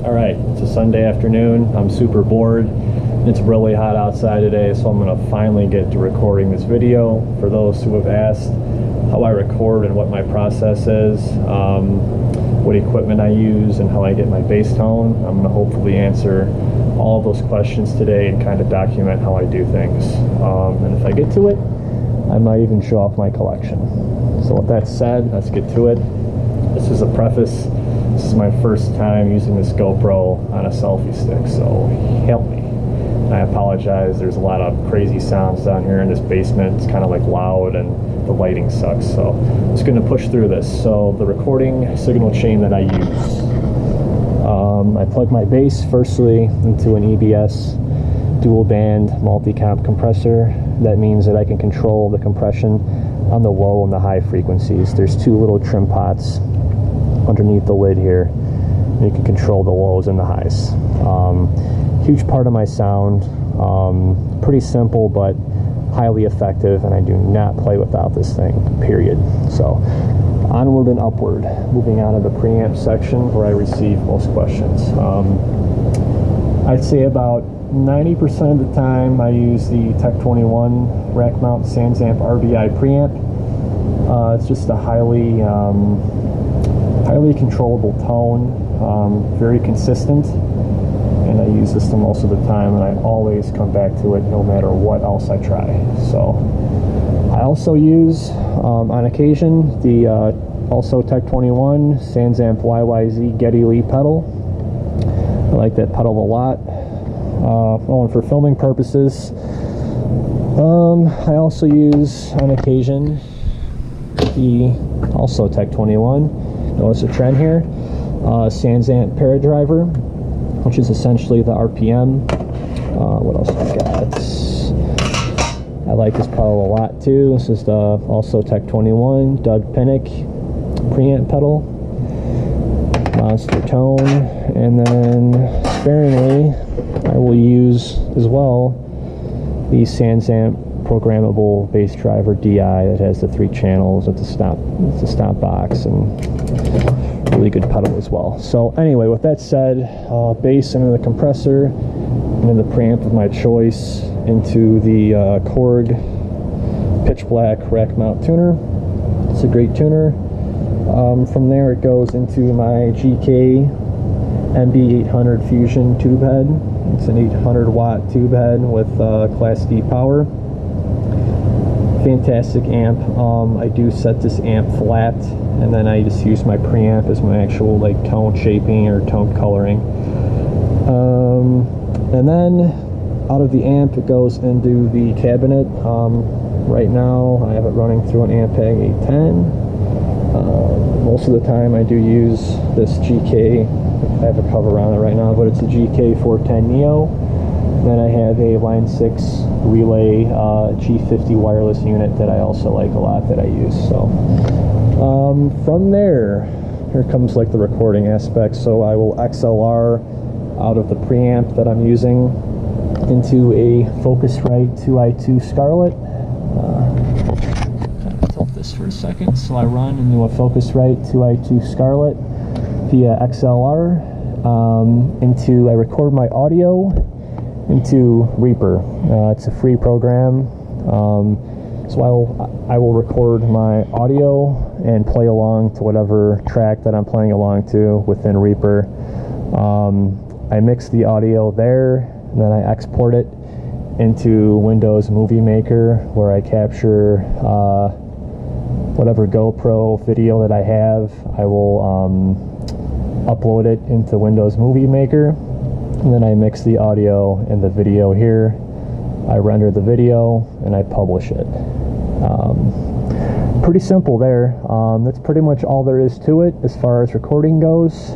All right, it's a Sunday afternoon. I'm super bored. It's really hot outside today, so I'm gonna finally get to recording this video. For those who have asked how I record and what my process is, what equipment I use, and how I get my bass tone, I'm gonna hopefully answer all of those questions today and kind of document how I do things. And if I get to it, I might even show off my collection. So with that said, let's get to it. This is a preface. This is my first time using this GoPro on a selfie stick, so help me. I apologize, there's a lot of crazy sounds down here in this basement. It's kind of like loud and the lighting sucks, so I'm just going to push through this. So the recording signal chain that I use, I plug my bass firstly into an EBS dual band multi-comp compressor. That means that I can control the compression on the low and the high frequencies. There's two little trim pots underneath the lid here, and you can control the lows and the highs. Huge part of my sound. Pretty simple but highly effective, and I do not play without this thing, period. So onward and upward, moving on to the preamp section where I receive most questions. I'd say about 90% of the time I use the Tech 21 rack mount SansAmp RBI preamp. It's just a highly controllable tone, very consistent, and I use this the most of the time, and I always come back to it no matter what else I try. So I also use on occasion the also Tech 21 SansAmp YYZ Geddy Lee pedal. I like that pedal a lot. And for filming purposes, I also use on occasion the also Tech 21. Notice a trend here. SansAmp Paradriver, which is essentially the RPM. What else I got? I like this pedal a lot too. This is the also Tech 21 Doug Pinnick preamp pedal, monster tone, and then sparingly I will use as well the SansAmp programmable bass driver DI that has the 3 channels at the stop box, and really good pedal as well. So anyway, with that said, bass into the compressor, and then the preamp of my choice into the Korg Pitch Black rack mount tuner. It's a great tuner. From there it goes into my GK MB800 Fusion tube head. It's an 800 watt tube head with Class D power. Fantastic amp. I do set this amp flat, and then I just use my preamp as my actual like tone shaping or tone coloring. And then out of the amp it goes into the cabinet. Right now I have it running through an Ampeg 810. Most of the time I do use this GK. I have a cover on it right now, but it's a GK410 Neo. Then I have a Line 6 Relay G50 wireless unit that I also like a lot that I use. So from there, here comes like the recording aspect. So I will XLR out of the preamp that I'm using into a Focusrite 2i2 Scarlett. Tilt this for a second. So I run into a Focusrite 2i2 Scarlett via XLR I record my audio into Reaper. It's a free program, so I will record my audio and play along to whatever track that I'm playing along to within Reaper. I mix the audio there, and then I export it into Windows Movie Maker, where I capture whatever GoPro video that I have. I will upload it into Windows Movie Maker, and then I mix the audio and the video here. I render the video and I publish it. Pretty simple there. That's pretty much all there is to it as far as recording goes.